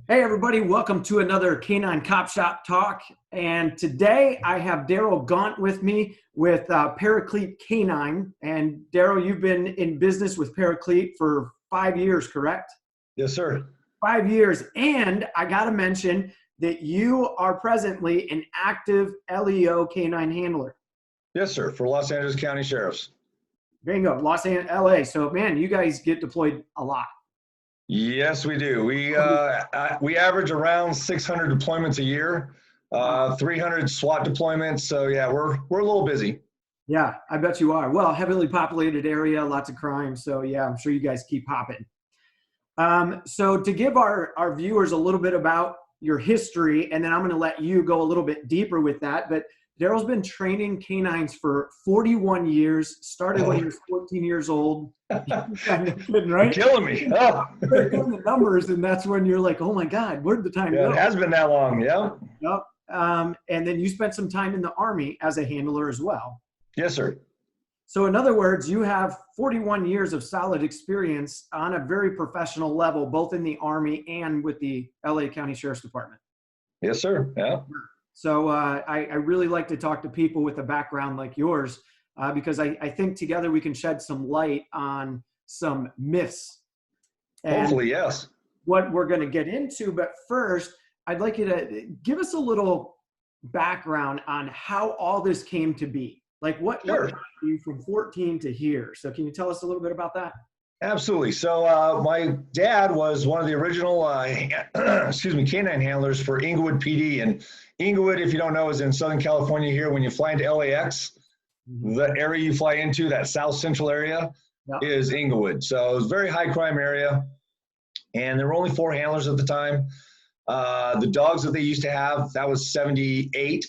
Hey everybody, welcome to another Canine Cop Shop Talk. And today I have Daryl Gaunt with me with Paraclete Canine. And Daryl, you've been in business with Paraclete for 5 years, correct? Yes, sir. 5 years. And I got to mention that you are presently an active LEO canine handler. Yes, sir. For Los Angeles County Sheriffs. Bingo, Los Angeles, LA. So man, you guys get deployed a lot. Yes, we do. We average around 600 deployments a year, 300 SWAT deployments. So yeah, we're a little busy. Yeah, I bet you are. Well, heavily populated area, lots of crime. So yeah, I'm sure you guys keep popping. So to give our viewers a little bit about your history, and then I'm going to let you go a little bit deeper with that. But Daryl's been training canines for 41 years, started when he was 14 years old. I'm not kidding, You're right? killing me. Oh. Start doing the numbers, and that's when you're like, oh my God, where'd the time Yeah, go? it has been that long. Yeah. Yep. And then you spent some time in the Army as a handler as well. Yes, sir. So in other words, you have 41 years of solid experience on a very professional level, both in the Army and with the LA County Sheriff's Department. Yes, sir. Yeah. So I really like to talk to people with a background like yours because I think together we can shed some light on some myths. And Hopefully, yes. what we're going to get into. But first, I'd like you to give us a little background on how all this came to be. Like what got you from 14 to here? So can you tell us a little bit about that? Absolutely. So my dad was one of the original, canine handlers for Inglewood PD. And Inglewood, if you don't know, is in Southern California here. When you fly into LAX, the area you fly into, that south central area, is Inglewood. So it was a very high crime area. And there were only 4 handlers at the time. The dogs that they used to have, that was 78.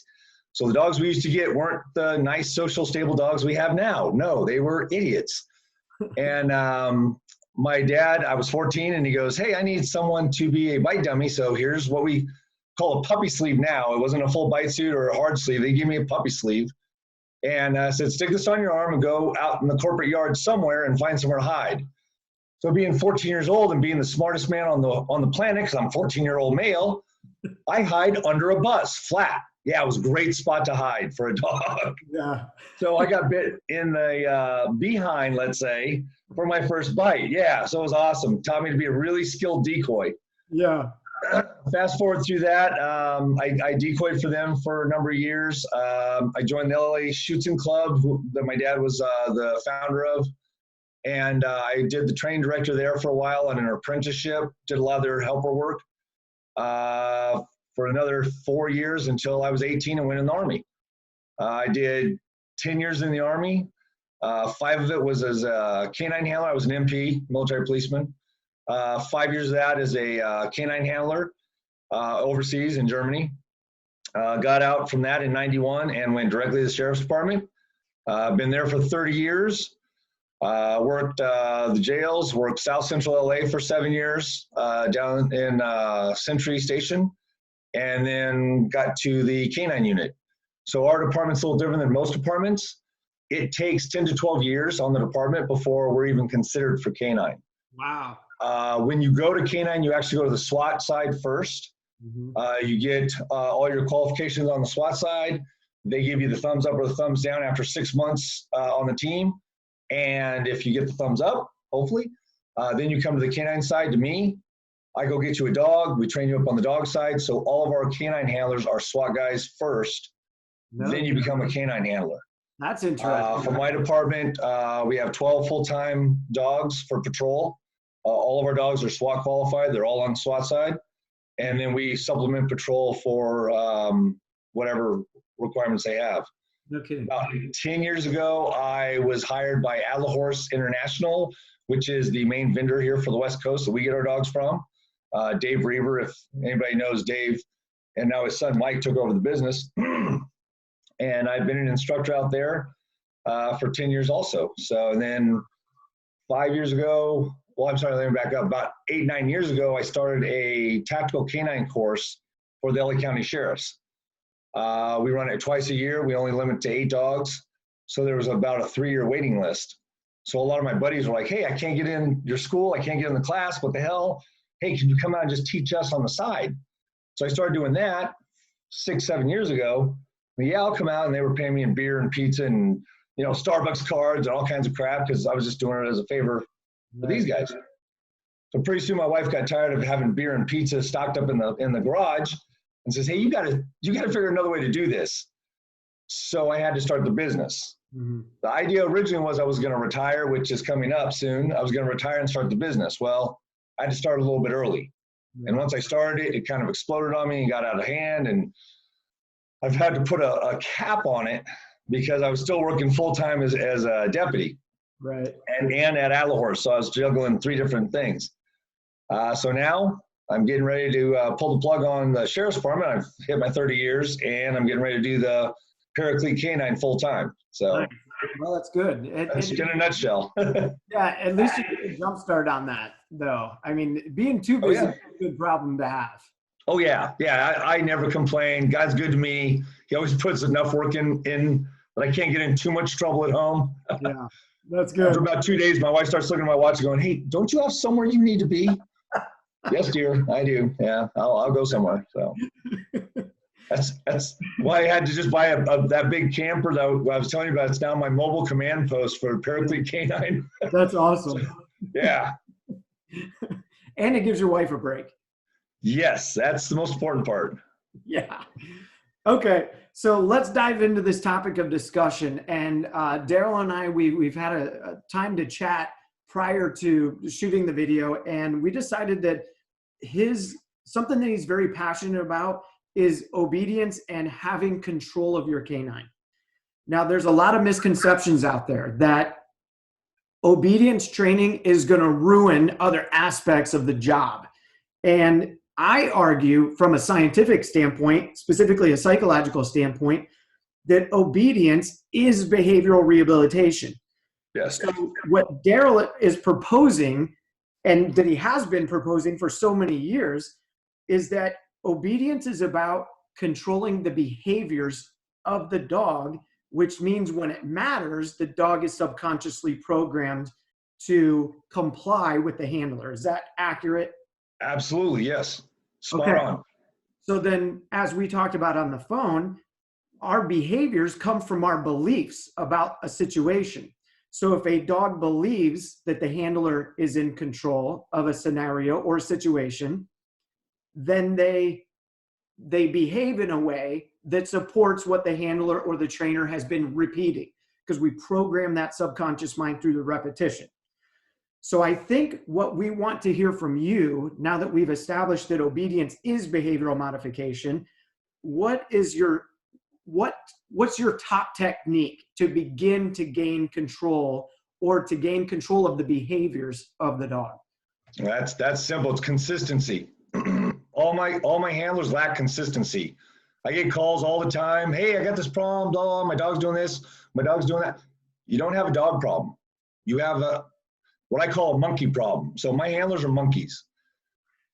So the dogs we used to get weren't the nice social stable dogs we have now. No, they were idiots. And my dad, I was 14, and he goes, hey, I need someone to be a bite dummy. So here's what we call a puppy sleeve now. It wasn't a full bite suit or a hard sleeve. They gave me a puppy sleeve. And said, stick this on your arm and go out in the corporate yard somewhere and find somewhere to hide. So being 14 years old and being the smartest man on the planet, because I'm a 14-year-old male, I hide under a bus, flat. Yeah, it was a great spot to hide for a dog. Yeah. So I got bit in the behind, let's say, for my first bite. Yeah, so it was awesome. Taught me to be a really skilled decoy. Yeah. Fast forward through that, I decoyed for them for a number of years. I joined the LA Shooting Club that my dad was the founder of. And I did the training director there for a while on an apprenticeship, did a lot of their helper work for another 4 years until I was 18 and went in the Army. I did 10 years in the Army. 5 of it was as a canine handler. I was an MP, military policeman. 5 years of that as a canine handler overseas in Germany. Got out from that in 91 and went directly to the Sheriff's Department. Been there for 30 years. Worked the jails, worked South Central LA for 7 years down in Century Station, and then got to the canine unit. So our department's a little different than most departments. It takes 10 to 12 years on the department before we're even considered for canine. Wow. When you go to canine, you actually go to the SWAT side first. You get all your qualifications on the SWAT side. They give you the thumbs up or the thumbs down after 6 months on the team. And if you get the thumbs up, hopefully, then you come to the canine side to me. I go get you a dog. We train you up on the dog side. So all of our canine handlers are SWAT guys first. Then you become a canine handler. That's interesting. For my department, we have 12 full-time dogs for patrol. All of our dogs are SWAT qualified. They're all on SWAT side. And then we supplement patrol for whatever requirements they have. No kidding. About 10 years ago, I was hired by Adler Horse International, which is the main vendor here for the West Coast that we get our dogs from. Dave Reaver, if anybody knows Dave, and now his son Mike took over the business. And I've been an instructor out there for 10 years also. So, and then 5 years ago, let me back up. About 8, 9 years ago, I started a tactical canine course for the LA County Sheriffs. We run it twice a year. We only limit to 8 dogs. So there was about a 3-year waiting list. So a lot of my buddies were like, hey, I can't get in your school. I can't get in the class. What the hell? hey, can you come out and just teach us on the side? So I started doing that 6, 7 years ago. Yeah, I'll come out, and they were paying me in beer and pizza and, you know, Starbucks cards and all kinds of crap because I was just doing it as a favor for these guys. So pretty soon my wife got tired of having beer and pizza stocked up in the garage and says, hey, you gotta figure another way to do this. So I had to start the business. Mm-hmm. The idea originally was I was going to retire, which is coming up soon. I was going to retire and start the business. Well, I had to start a little bit early. Mm-hmm. And once I started it, it kind of exploded on me and got out of hand. And I've had to put a cap on it because I was still working full-time as a deputy. Right. And at Adlerhorst. So I was juggling 3 different things. So now I'm getting ready to pull the plug on the sheriff's department. I've hit my 30 years, and I'm getting ready to do the Paraclete Canine full-time. So, well, that's good. That's in a nutshell. Yeah, at least you get a jump start on that, though. I mean, being too busy is a good problem to have. Oh, yeah. Yeah, I never complain. God's good to me. He always puts enough work in that I can't get in too much trouble at home. Yeah, that's good. After about 2 days, my wife starts looking at my watch going, hey, don't you have somewhere you need to be? Yes, dear, I do. Yeah, I'll go somewhere. So that's why I had to just buy that big camper that I was telling you about. It's now my mobile command post for Paraclete Canine. That's awesome. So, yeah. And it gives your wife a break. Yes, that's the most important part. Yeah. Okay, so let's dive into this topic of discussion. And Daryl and I, we've had a time to chat prior to shooting the video, and we decided that something that he's very passionate about is obedience and having control of your canine. Now, there's a lot of misconceptions out there that obedience training is going to ruin other aspects of the job. And I argue from a scientific standpoint, specifically a psychological standpoint, that obedience is behavioral rehabilitation. Yes. So what Daryl is proposing, and that he has been proposing for so many years, is that obedience is about controlling the behaviors of the dog, which means when it matters, the dog is subconsciously programmed to comply with the handler. Is that accurate? Absolutely, yes. Spot on. So then, as we talked about on the phone, our behaviors come from our beliefs about a situation. So if a dog believes that the handler is in control of a scenario or situation, then they behave in a way that supports what the handler or the trainer has been repeating, because we program that subconscious mind through the repetition. So I think what we want to hear from you, now that we've established that obedience is behavioral modification, what's your top technique to begin to gain control, or to gain control of the behaviors of the dog? That's simple. It's consistency. All my handlers lack consistency. I get calls all the time. Hey, I got this problem. Blah, blah, my dog's doing this. My dog's doing that. You don't have a dog problem. You have what I call a monkey problem. So my handlers are monkeys.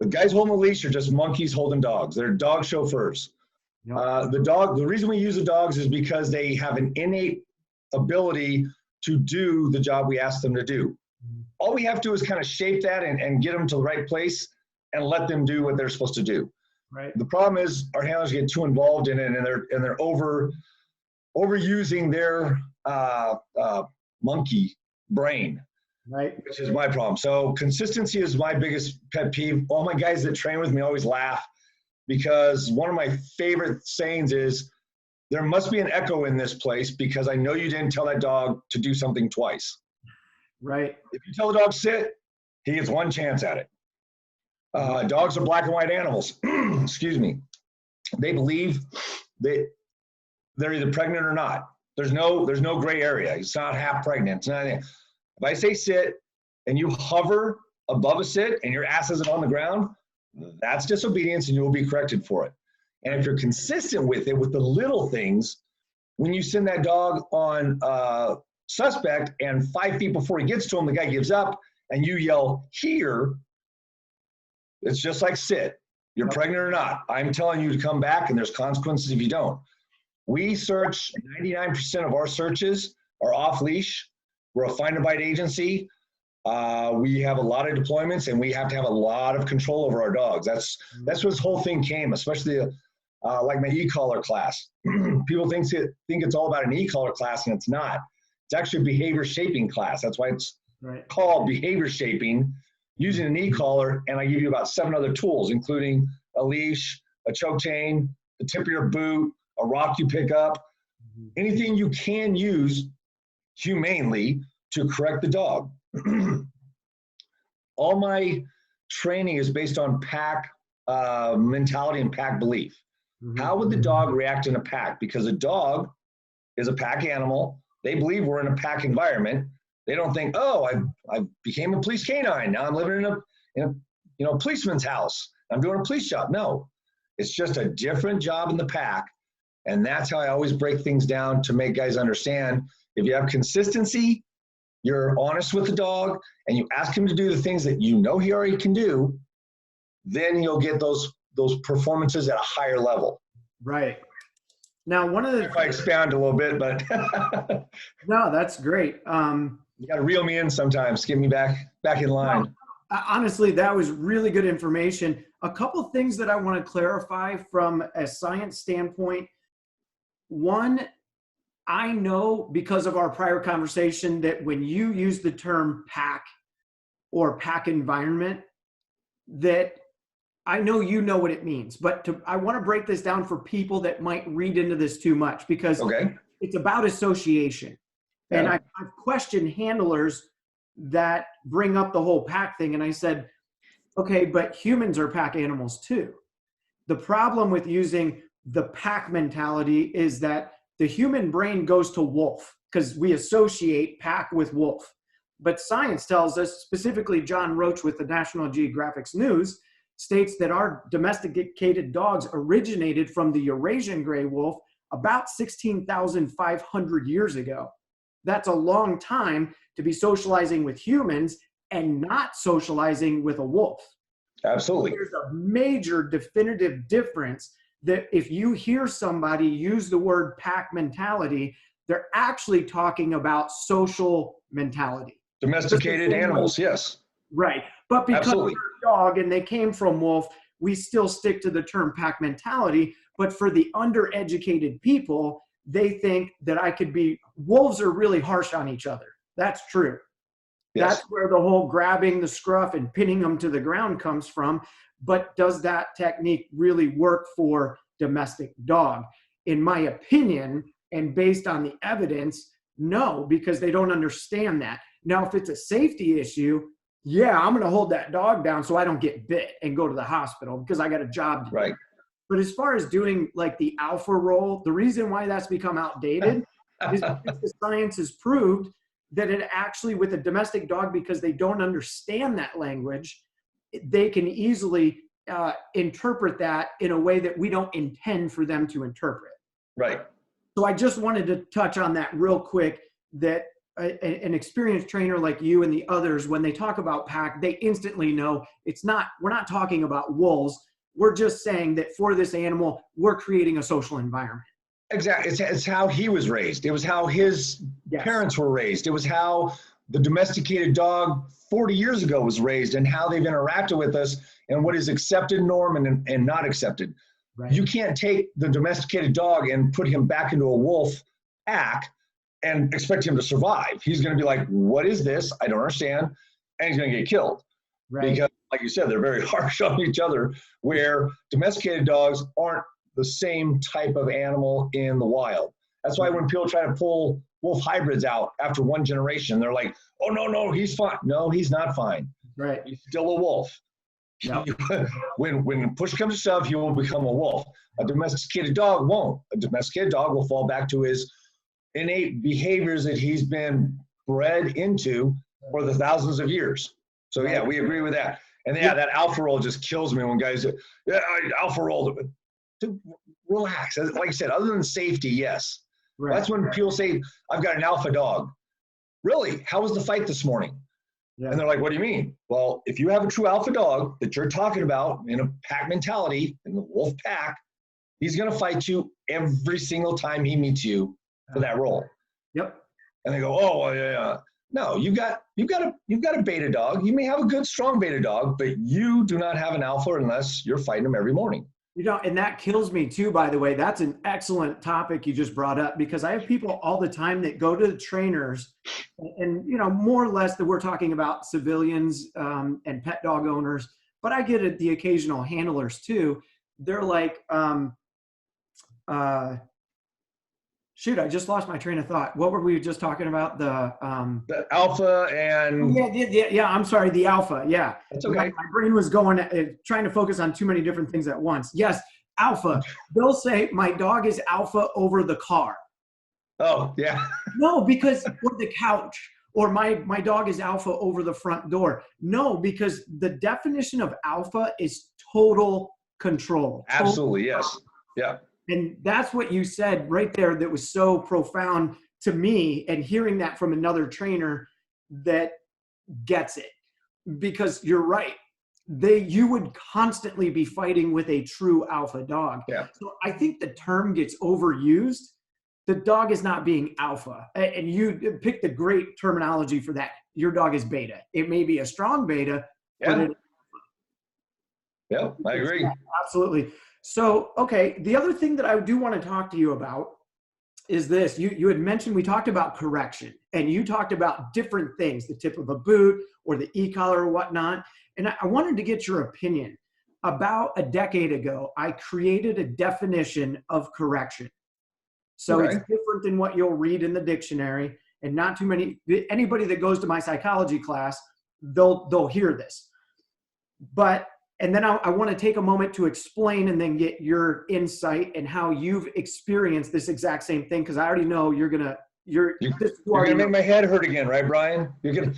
The guys holding the leash are just monkeys holding dogs. They're dog chauffeurs. Yep. The reason we use the dogs is because they have an innate ability to do the job we ask them to do. All we have to do is kind of shape that and get them to the right place and let them do what they're supposed to do. Right. The problem is our handlers get too involved in it, and they're overusing their monkey brain. Right. Which is my problem. So consistency is my biggest pet peeve. All my guys that train with me always laugh, because one of my favorite sayings is, there must be an echo in this place, because I know you didn't tell that dog to do something twice. Right. If you tell the dog sit, he gets one chance at it. Dogs are black and white animals. Excuse me. They believe that they're either pregnant or not. There's no gray area. It's not half pregnant. It's not. If I say sit and you hover above a sit and your ass isn't on the ground, that's disobedience, and you will be corrected for it. And if you're consistent with it, with the little things, when you send that dog on suspect and 5 feet before he gets to him, the guy gives up and you yell here, it's just like sit. You're pregnant or not. I'm telling you to come back, and there's consequences if you don't. We search, 99% of our searches are off leash. We're a find and bite agency. We have a lot of deployments, and we have to have a lot of control over our dogs. That's where this whole thing came, especially like my e-collar class. People think it's all about an e-collar class, and it's not. It's actually a behavior shaping class. That's why it's called behavior shaping, using an e-collar, and I give you about 7 other tools, including a leash, a choke chain, the tip of your boot, a rock you pick up, anything you can use humanely to correct the dog. All my training is based on pack mentality and pack belief. How would the dog react in a pack? Because a dog is a pack animal. They believe we're in a pack environment. They don't think, oh, I became a police canine. Now I'm living in a policeman's house. I'm doing a police job. No, it's just a different job in the pack. And that's how I always break things down to make guys understand. If you have consistency, you're honest with the dog, and you ask him to do the things that you know he already can do, then you'll get those performances at a higher level. Right. Now, one of the if I expand a little bit, but no, that's great. You got to reel me in sometimes, get me back in line. Honestly, that was really good information. A couple of things that I want to clarify from a science standpoint. One, I know because of our prior conversation that when you use the term pack or pack environment, that I know you know what it means, but I want to break this down for people that might read into this too much, because it's about association. Yeah. And I've questioned handlers that bring up the whole pack thing. And I said, okay, but humans are pack animals too. The problem with using the pack mentality is that the human brain goes to wolf because we associate pack with wolf. But science tells us, specifically John Roach with the National Geographic's News, states that our domesticated dogs originated from the Eurasian gray wolf about 16,500 years ago. That's a long time to be socializing with humans and not socializing with a wolf. Absolutely. There's a major definitive difference that if you hear somebody use the word pack mentality, they're actually talking about social mentality. Domesticated animals, yes. Right. But because they're a dog and they came from wolf, we still stick to the term pack mentality. But for the undereducated people, they think that wolves are really harsh on each other. That's true. Yes. That's where the whole grabbing the scruff and pinning them to the ground comes from. But does that technique really work for domestic dog? In my opinion, and based on the evidence, no, because they don't understand that. Now, if it's a safety issue, yeah, I'm going to hold that dog down so I don't get bit and go to the hospital because I got a job to do. Right. But as far as doing like the alpha role, the reason why that's become outdated is because the science has proved that it actually, with a domestic dog, because they don't understand that language, they can easily interpret that in a way that we don't intend for them to interpret. Right. So I just wanted to touch on that real quick, that an experienced trainer like you and the others, when they talk about pack, they instantly know we're not talking about wolves. We're just saying that for this animal, we're creating a social environment. Exactly. It's how he was raised. It was how his parents were raised. It was how the domesticated dog 40 years ago was raised, and how they've interacted with us and what is accepted norm and not accepted. Right. You can't take the domesticated dog and put him back into a wolf pack and expect him to survive. He's going to be like, what is this? I don't understand. And he's going to get killed. Right. Because, like you said, they're very harsh on each other, where domesticated dogs aren't the same type of animal in the wild. That's why when people try to pull wolf hybrids out after one generation, they're like, oh, no, he's fine. No, he's not fine. Right. He's still a wolf. No. When push comes to shove, he will become a wolf. A domesticated dog won't. A domesticated dog will fall back to his innate behaviors that he's been bred into for the thousands of years. So yeah, we agree with that. And yeah, that alpha roll just kills me when guys say, yeah, alpha roll. Dude, relax. Like I said, other than safety, yes. Right. That's when people say, I've got an alpha dog. Really? How was the fight this morning? Yeah. And they're like, what do you mean? Well, if you have a true alpha dog that you're talking about in a pack mentality, in the wolf pack, he's going to fight you every single time he meets you for that role. Yep. And they go, oh, yeah. No, you've got a beta dog. You may have a good, strong beta dog, but you do not have an alpha unless you're fighting them every morning. You know, and that kills me too, by the way. That's an excellent topic you just brought up, because I have people all the time that go to the trainers and, you know, more or less that we're talking about civilians and pet dog owners, but I get it, the occasional handlers too. They're like, shoot, I just lost my train of thought. What were we just talking about? The alpha and yeah. I'm sorry, the alpha. Yeah, that's okay. My brain was going trying to focus on too many different things at once. Yes, alpha. They'll say my dog is alpha over the car. Oh yeah. No, because or the couch, or my dog is alpha over the front door. No, because the definition of alpha is total control. Absolutely, yes. Yeah. And that's what you said right there that was so profound to me, and hearing that from another trainer that gets it. Because you're right. You would constantly be fighting with a true alpha dog. Yeah. So I think the term gets overused. The dog is not being alpha. And you picked the great terminology for that. Your dog is beta. It may be a strong beta, but yeah, I agree. Yeah, absolutely. So, okay, the other thing that I do want to talk to you about is this. You had mentioned, we talked about correction, and you talked about different things, the tip of a boot or the e-collar or whatnot. And I wanted to get your opinion. About a decade ago, I created a definition of correction. So It's different than what you'll read in the dictionary, and not too many, anybody that goes to my psychology class, they'll hear this. And then I want to take a moment to explain and then get your insight and how you've experienced this exact same thing. Cause I already know you're gonna make my head hurt again, right, Brian? You're gonna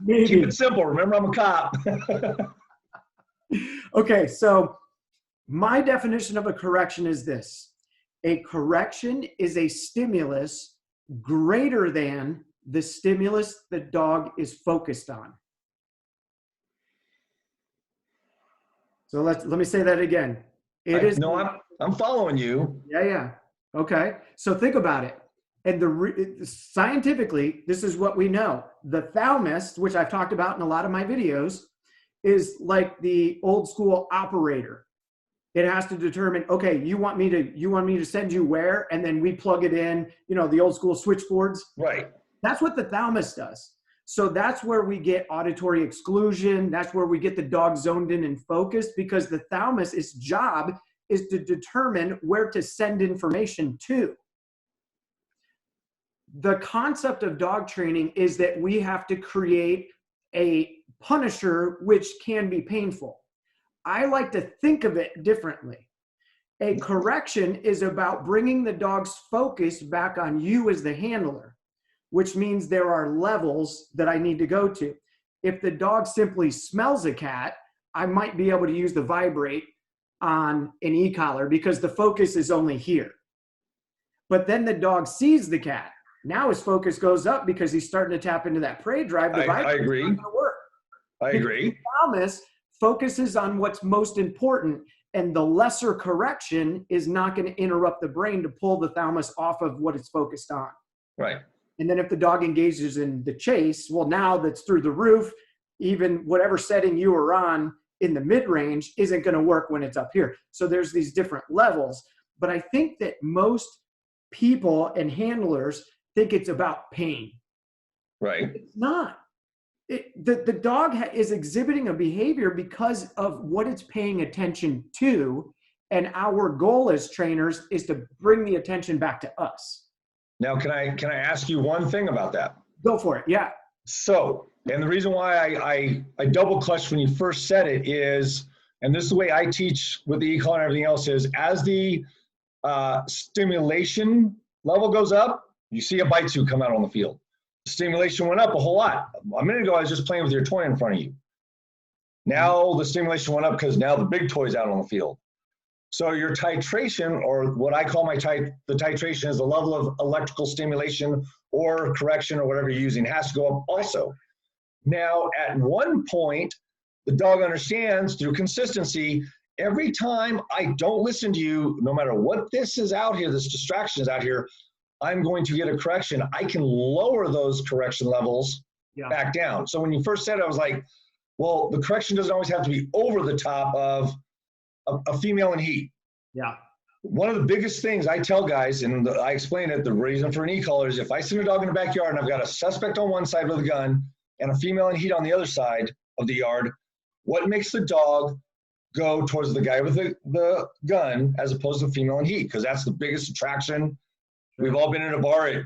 keep it simple. Remember, I'm a cop. Okay. So my definition of a correction is this: a correction is a stimulus greater than the stimulus the dog is focused on. So let me say that again. I'm following you. Yeah. Okay. So think about it. And scientifically, this is what we know. The thalamus, which I've talked about in a lot of my videos, is like the old school operator. It has to determine, okay, you want me to send you where, and then we plug it in, the old school switchboards. Right. That's what the thalamus does. So that's where we get auditory exclusion. That's where we get the dog zoned in and focused, because the thalamus, its job is to determine where to send information to. The concept of dog training is that we have to create a punisher, which can be painful. I like to think of it differently. A correction is about bringing the dog's focus back on you as the handler, which means there are levels that I need to go to. If the dog simply smells a cat, I might be able to use the vibrate on an e-collar because the focus is only here. But then the dog sees the cat. Now his focus goes up because he's starting to tap into that prey drive. I agree. Not gonna work. I agree. The thalamus focuses on what's most important, and the lesser correction is not going to interrupt the brain to pull the thalamus off of what it's focused on. Right. And then if the dog engages in the chase, well, now that's through the roof, even whatever setting you are on in the mid-range isn't going to work when it's up here. So there's these different levels. But I think that most people and handlers think it's about pain. Right. It's not. The dog is exhibiting a behavior because of what it's paying attention to. And our goal as trainers is to bring the attention back to us. Now, can I ask you one thing about that? Go for it. Yeah. So, and the reason why I double clutched when you first said it is, and this is the way I teach with the e-collar and everything else, is as the stimulation level goes up, you see a bite suit come out on the field. Stimulation went up a whole lot. A minute ago, I was just playing with your toy in front of you. Now the stimulation went up because now the big toy's out on the field. So your titration, or what I call the titration, is the level of electrical stimulation or correction or whatever you're using, has to go up also. Now, at one point, the dog understands through consistency, every time I don't listen to you, no matter what this is out here, this distraction is out here, I'm going to get a correction, I can lower those correction levels back down. So when you first said it, I was like, well, the correction doesn't always have to be over the top of a female in heat. Yeah. One of the biggest things I tell guys, and I explain it, the reason for an e-collar is if I send a dog in the backyard and I've got a suspect on one side with a gun and a female in heat on the other side of the yard, what makes the dog go towards the guy with the gun as opposed to the female in heat? Because that's the biggest attraction. We've all been in a bar at,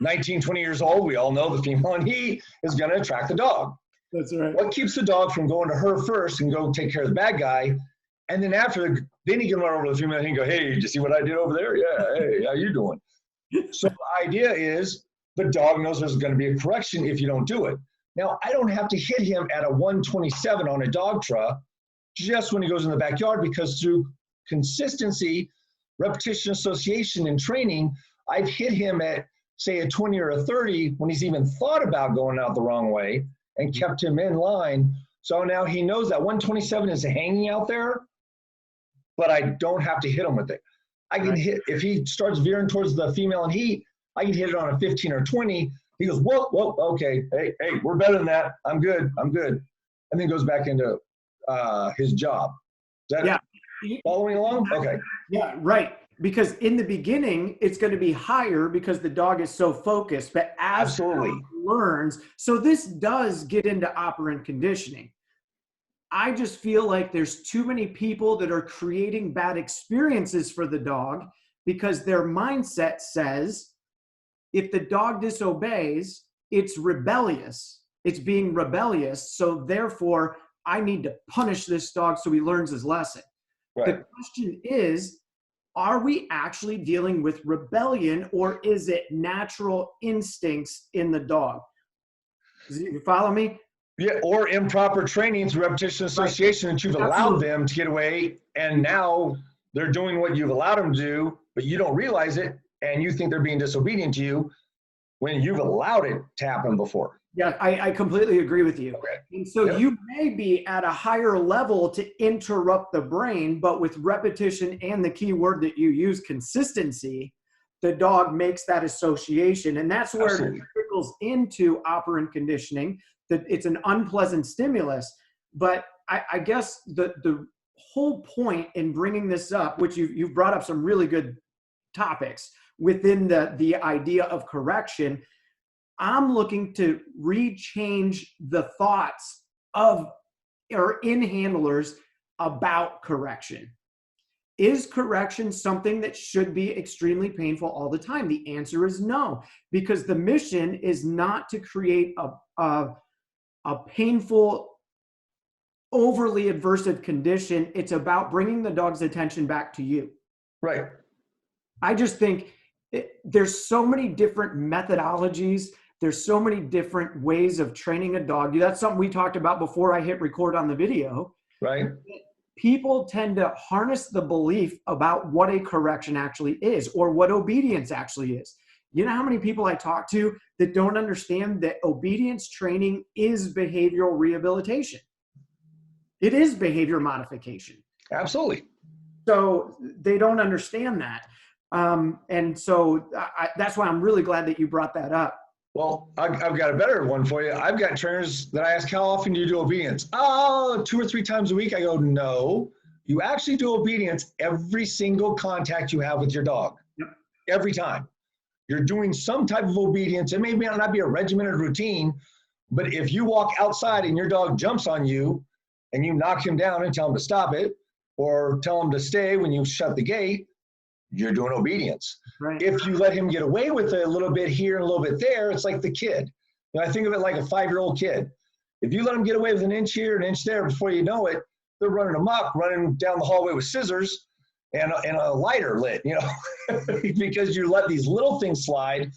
19, 20 years old. We all know the female in heat is going to attract the dog. That's right. What keeps the dog from going to her first and go take care of the bad guy? And then then he can run over to the female and he can go, hey, did you see what I did over there? Yeah, hey, how you doing? So the idea is the dog knows there's going to be a correction if you don't do it. Now, I don't have to hit him at a 127 on a dog truck just when he goes in the backyard, because through consistency, repetition, association, and training, I've hit him at, say, a 20 or a 30 when he's even thought about going out the wrong way and kept him in line. So now he knows that 127 is hanging out there, but I don't have to hit him with it. I can hit, if he starts veering towards the female in heat, I can hit it on a 15 or 20. He goes, whoa, okay, hey, we're better than that. I'm good. And then goes back into his job. Is that following along? Okay. Yeah, right. Because in the beginning, it's going to be higher because the dog is so focused. But as the dog learns, so this does get into operant conditioning. I just feel like there's too many people that are creating bad experiences for the dog because their mindset says, if the dog disobeys, it's rebellious. It's being rebellious. So therefore, I need to punish this dog so he learns his lesson. Right. The question is, are we actually dealing with rebellion, or is it natural instincts in the dog? You follow me? Yeah, or improper training through repetition association that you've allowed them to get away, and now they're doing what you've allowed them to do, but you don't realize it, and you think they're being disobedient to you when you've allowed it to happen before. Yeah, I completely agree with you. Okay. And so you may be at a higher level to interrupt the brain, but with repetition and the key word that you use, consistency, the dog makes that association. And that's where it trickles into operant conditioning, that it's an unpleasant stimulus. But I guess the whole point in bringing this up, which you've brought up some really good topics within the idea of correction, I'm looking to rechange the thoughts of or in handlers about correction. Is correction something that should be extremely painful all the time? The answer is no, because the mission is not to create a painful, overly aversive condition. It's about bringing the dog's attention back to you. Right. I just think there's so many different methodologies. There's so many different ways of training a dog. That's something we talked about before I hit record on the video. Right. People tend to harness the belief about what a correction actually is or what obedience actually is. You know how many people I talk to that don't understand that obedience training is behavioral rehabilitation? It is behavior modification. Absolutely. So they don't understand that. And so that's why I'm really glad that you brought that up. Well, I've got a better one for you. I've got trainers that I ask, how often do you do obedience? Oh, 2 or 3 times a week. I go, no, you actually do obedience every single contact you have with your dog. Yep. Every time. You're doing some type of obedience. It may not be a regimented routine, but if you walk outside and your dog jumps on you and you knock him down and tell him to stop it, or tell him to stay when you shut the gate, you're doing obedience. Right. If you let him get away with it a little bit here and a little bit there, it's like the kid. I think of it like a 5-year-old kid. If you let them get away with an inch here, an inch there, before you know it, they're running amok, running down the hallway with scissors and a lighter lit, because you let these little things slide.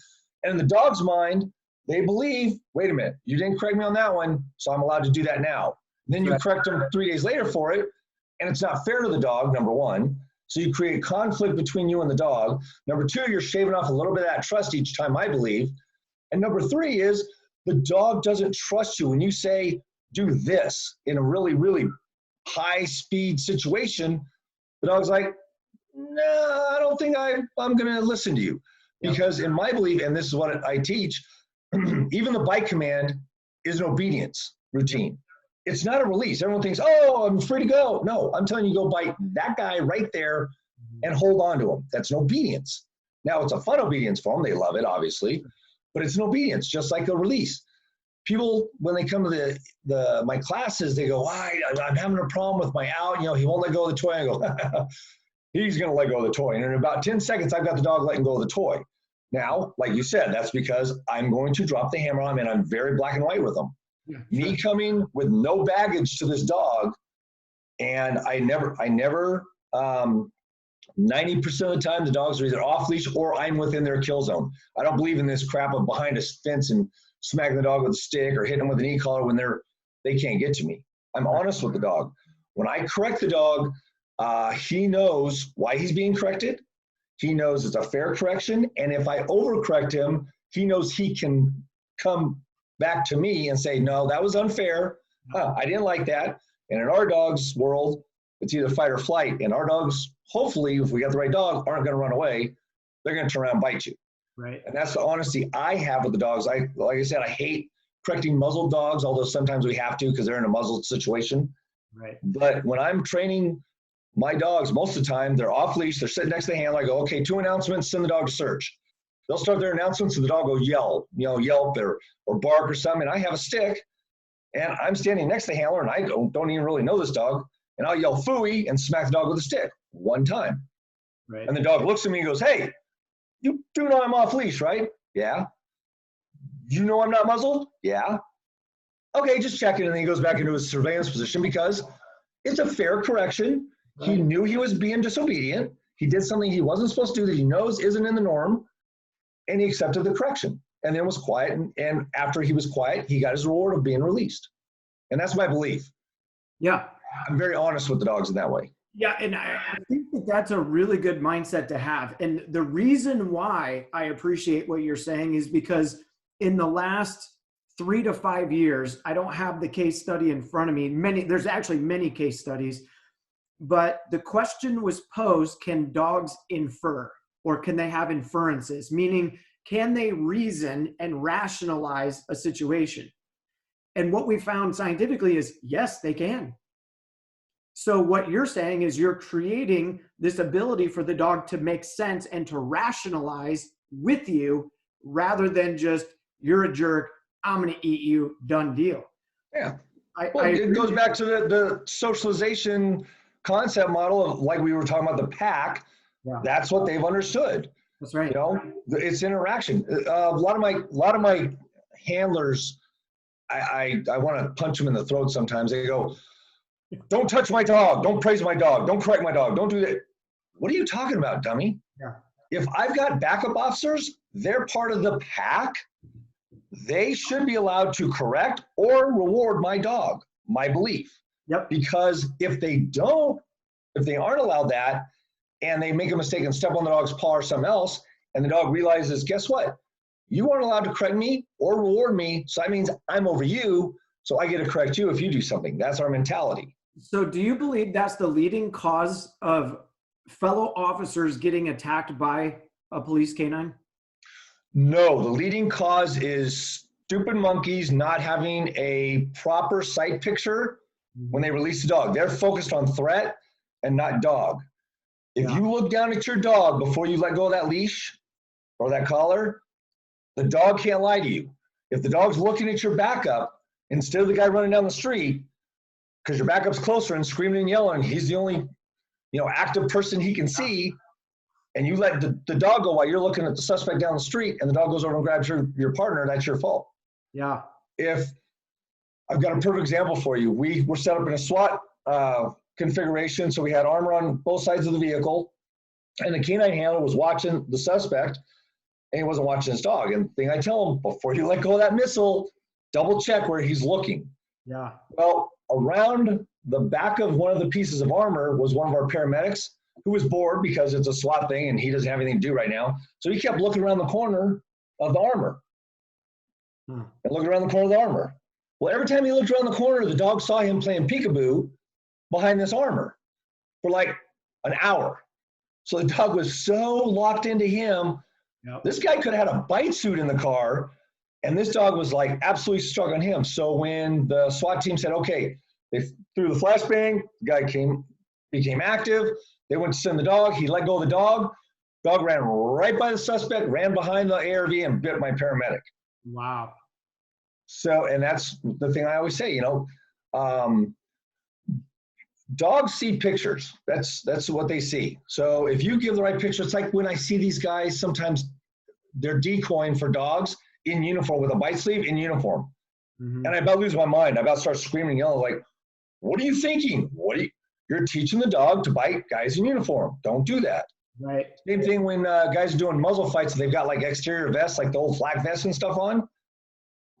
And in the dog's mind, they believe, wait a minute, you didn't correct me on that one, so I'm allowed to do that now. And then you correct them 3 days later for it, and it's not fair to the dog, number one. So you create conflict between you and the dog. Number 2, you're shaving off a little bit of that trust each time, I believe. And number 3 is the dog doesn't trust you. When you say, do this in a really, really high speed situation, the dog's like, no, I don't think I'm going to listen to you. Yep. Because in my belief, and this is what I teach, even the bite command is an obedience routine. It's not a release. Everyone thinks, oh, I'm free to go. No, I'm telling you, go bite that guy right there and hold on to him. That's an obedience. Now, it's a fun obedience for them. They love it, obviously, but it's an obedience, just like a release. People, when they come to my classes, they go, I'm having a problem with my out. He won't let go of the toy. I go, he's going to let go of the toy. And in about 10 seconds, I've got the dog letting go of the toy. Now, like you said, that's because I'm going to drop the hammer on him, and I'm very black and white with them. Yeah, Me coming with no baggage to this dog, and I never, 90% of the time, the dogs are either off leash or I'm within their kill zone. I don't believe in this crap of behind a fence and smacking the dog with a stick or hitting them with an e-collar when they can't get to me. I'm honest with the dog. When I correct the dog, he knows why he's being corrected. He knows it's a fair correction. And if I overcorrect him, he knows he can come back to me and say, no, that was unfair. I didn't like that. And in our dog's world, it's either fight or flight. And our dogs, hopefully, if we got the right dog, aren't going to run away. They're going to turn around and bite you. Right. And that's the honesty I have with the dogs. Like I said, I hate correcting muzzled dogs, although sometimes we have to because they're in a muzzled situation. Right. But when I'm training my dogs, most of the time, they're off leash. They're sitting next to the handler. I go, okay, 2 announcements, send the dog to search. They'll start their announcements, and the dog will yelp or bark or something. And I have a stick, and I'm standing next to the handler, and I don't even really know this dog. And I'll yell phooey and smack the dog with a stick one time. Right. And the dog looks at me and goes, hey, you do know I'm off leash, right? Yeah. You know I'm not muzzled? Yeah. Okay, just checking. And then he goes back into his surveillance position because it's a fair correction. He knew he was being disobedient. He did something he wasn't supposed to do that he knows isn't in the norm, and he accepted the correction and then was quiet. And after he was quiet, he got his reward of being released. And that's my belief. Yeah. I'm very honest with the dogs in that way. Yeah, and I think that that's a really good mindset to have. And the reason why I appreciate what you're saying is because in the last 3 to 5 years, I don't have the case study in front of me. There's actually many case studies, but the question was posed, can dogs infer, or can they have inferences? Meaning, can they reason and rationalize a situation? And what we found scientifically is, yes, they can. So what you're saying is you're creating this ability for the dog to make sense and to rationalize with you rather than just, you're a jerk, I'm going to eat you, done deal. Yeah. It goes back to the socialization concept model of, like we were talking about, the pack. Yeah. That's what they've understood. That's right. It's interaction. A lot of my handlers, I want to punch them in the throat sometimes. They go, don't touch my dog. Don't praise my dog. Don't correct my dog. Don't do that. What are you talking about, dummy? Yeah. If I've got backup officers, they're part of the pack. They should be allowed to correct or reward my dog, my belief. Yep. Because if they aren't allowed that, and they make a mistake and step on the dog's paw or something else, and the dog realizes, guess what? You aren't allowed to correct me or reward me, so that means I'm over you, so I get to correct you if you do something. That's our mentality. So do you believe that's the leading cause of fellow officers getting attacked by a police canine? No, the leading cause is stupid monkeys not having a proper sight picture when they release the dog. They're focused on threat and not dog. If you look down at your dog before you let go of that leash or that collar, the dog can't lie to you. If the dog's looking at your backup, instead of the guy running down the street, because your backup's closer and screaming and yelling, he's the only active person he can see, and you let the dog go while you're looking at the suspect down the street, and the dog goes over and grabs your partner, that's your fault. Yeah. If I've got a perfect example for you. We were set up in a SWAT configuration, so we had armor on both sides of the vehicle, and the canine handler was watching the suspect, and he wasn't watching his dog. And the thing I tell him, before you let go of that missile, double check where he's looking. Yeah. Well, around the back of one of the pieces of armor was one of our paramedics who was bored because it's a SWAT thing and he doesn't have anything to do right now. So he kept looking around the corner of the armor and looking around the corner of the armor. Well, every time he looked around the corner, the dog saw him playing peekaboo behind this armor for like an hour. So the dog was so locked into him Yep. This guy could have had a bite suit in the car, and this dog was like absolutely struck on him. So when the SWAT team said, okay, they threw the flashbang, the guy became active. They went to send the dog. He let go of the dog. Dog ran right by the suspect, ran behind the ARV, and bit my paramedic. Wow. So, and that's the thing I always say, you know, dogs see pictures. That's what they see. So if you give the right picture, it's like when I see these guys, sometimes they're decoying for dogs in uniform with a bite sleeve in uniform. Mm-hmm. And I about lose my mind. I about start screaming and yelling like, what are you thinking? You're teaching the dog to bite guys in uniform. Don't do that. Right. Same thing when guys are doing muzzle fights, they've got like exterior vests, like the old flag vests and stuff on.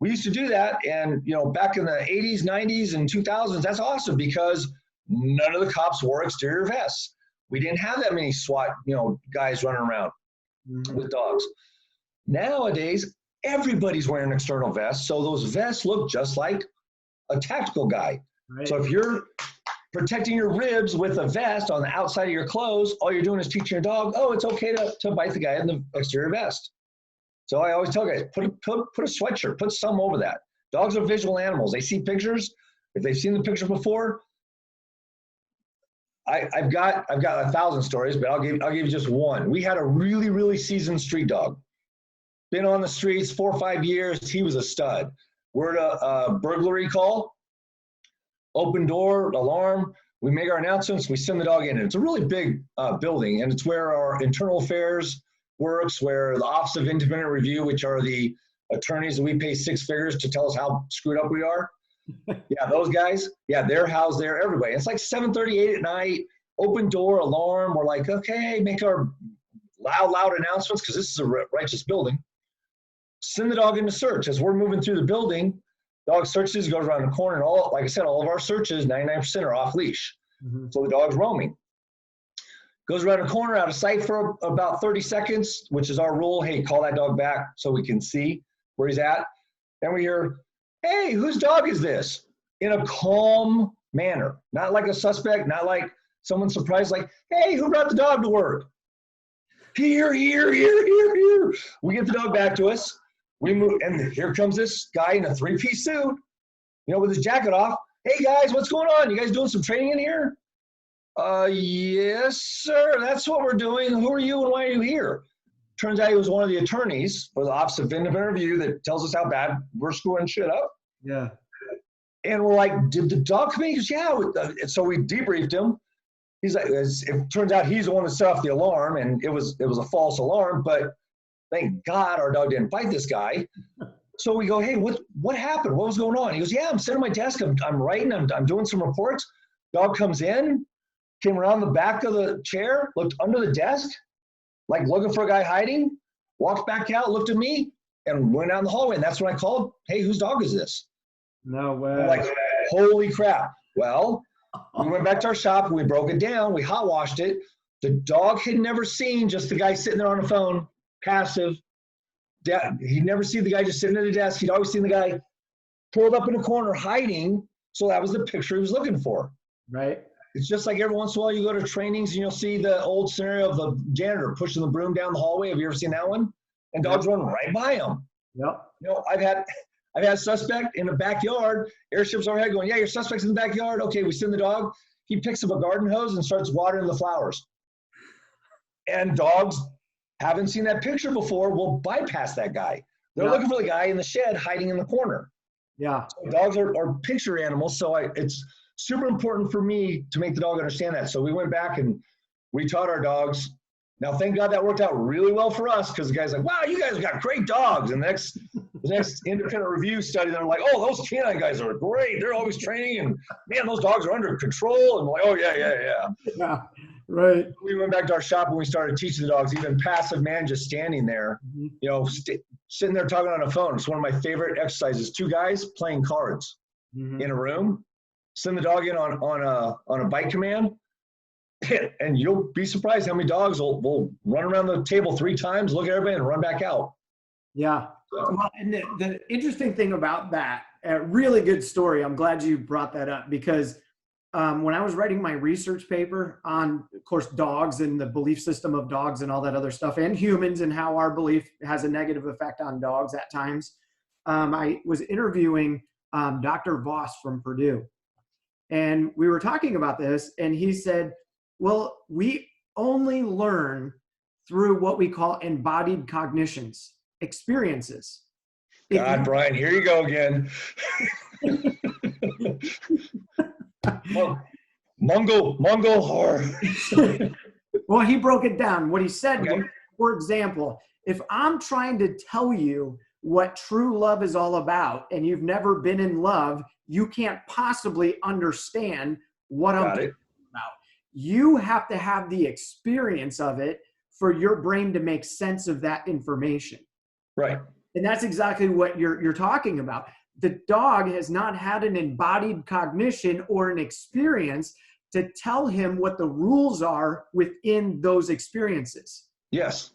We used to do that. And, you know, back in the 80s, 90s, and 2000s, that's awesome because none of the cops wore exterior vests. We didn't have that many SWAT, you know, guys running around with dogs. Nowadays, everybody's wearing external vests. So those vests look just like a tactical guy. Right. So if you're protecting your ribs with a vest on the outside of your clothes, all you're doing is teaching your dog, oh, it's okay to bite the guy in the exterior vest. So I always tell guys, put a sweatshirt, put some over that. Dogs are visual animals. They see pictures. If they've seen the picture before, I've got 1,000 stories, but I'll give you just one. We had a really, really seasoned street dog. Been on the streets 4 or 5 years. He was a stud. We're at a burglary call. Open door, alarm. We make our announcements. We send the dog in. And it's a really big building, and it's where our internal affairs works, where the Office of Independent Review, which are the attorneys that we pay 6 figures to tell us how screwed up we are. Yeah, those guys. Yeah, they're housed there. Everybody. It's like 7:38 at night. Open door, alarm. We're like, okay, make our loud announcements because this is a righteous building. Send the dog into search. As we're moving through the building, dog searches, goes around the corner, and all, like I said, all of our searches, 99% are off leash. Mm-hmm. So the dog's roaming. Goes around the corner, out of sight for about 30 seconds, which is our rule. Hey, call that dog back so we can see where he's at. Then we hear, hey, whose dog is this? In a calm manner. Not like a suspect, not like someone surprised, like, hey, who brought the dog to work? Here. We get the dog back to us. We move, and here comes this guy in a 3-piece suit, you know, with his jacket off. Hey, guys, what's going on? You guys doing some training in here? Yes, sir. That's what we're doing. Who are you and why are you here? Turns out he was one of the attorneys for the Office of Independent Review that tells us how bad we're screwing shit up. Yeah. And we're like, did the dog come in? He goes, yeah. So we debriefed him. He's like, it turns out he's the one that set off the alarm, and it was a false alarm, but thank God our dog didn't bite this guy. So we go, hey, what happened? What was going on? He goes, yeah, I'm sitting at my desk. I'm writing. I'm doing some reports. Dog comes in, came around the back of the chair, looked under the desk, like looking for a guy hiding, walked back out, looked at me, and went out in the hallway. And that's when I called, hey, whose dog is this? No way. I'm like, holy crap. Well, we went back to our shop. We broke it down. We hot washed it. The dog had never seen just the guy sitting there on the phone, passive. He'd never seen the guy just sitting at the desk. He'd always seen the guy pulled up in a corner hiding. So that was the picture he was looking for. Right. It's just like every once in a while you go to trainings and you'll see the old scenario of the janitor pushing the broom down the hallway. Have you ever seen that one? And dogs run right by him. Yep. You know, I've had a suspect in the backyard, airships overhead going, yeah, your suspect's in the backyard. Okay, we send the dog. He picks up a garden hose and starts watering the flowers. And dogs haven't seen that picture before, will bypass that guy. They're looking for the guy in the shed hiding in the corner. Yeah. So dogs are picture animals, so it's super important for me to make the dog understand that. So we went back and we taught our dogs. Now, thank God that worked out really well for us because the guy's like, wow, you guys have got great dogs. And the next independent review study, they're like, oh, those canine guys are great. They're always training. And, man, those dogs are under control. And we're like, oh, yeah. Yeah, right. We went back to our shop and we started teaching the dogs, even passive man just standing there, you know, sitting there talking on a phone. It's one of my favorite exercises. 2 guys playing cards in a room. Send the dog in on a bite command. And you'll be surprised how many dogs will run around the table 3 times, look at everybody, and run back out. Yeah. Well, and the interesting thing about that, a really good story, I'm glad you brought that up because when I was writing my research paper on, of course, dogs and the belief system of dogs and all that other stuff, and humans and how our belief has a negative effect on dogs at times, I was interviewing Dr. Voss from Purdue. And we were talking about this, and he said, well, we only learn through what we call embodied cognitions, experiences. God, Brian, here you go again. Mongol horror. Well, he broke it down. What he said was, for example, if I'm trying to tell you what true love is all about and you've never been in love, you can't possibly understand what I'm talking about. You have to have the experience of it for your brain to make sense of that information. Right. And that's exactly what you're talking about. The dog has not had an embodied cognition or an experience to tell him what the rules are within those experiences. Yes.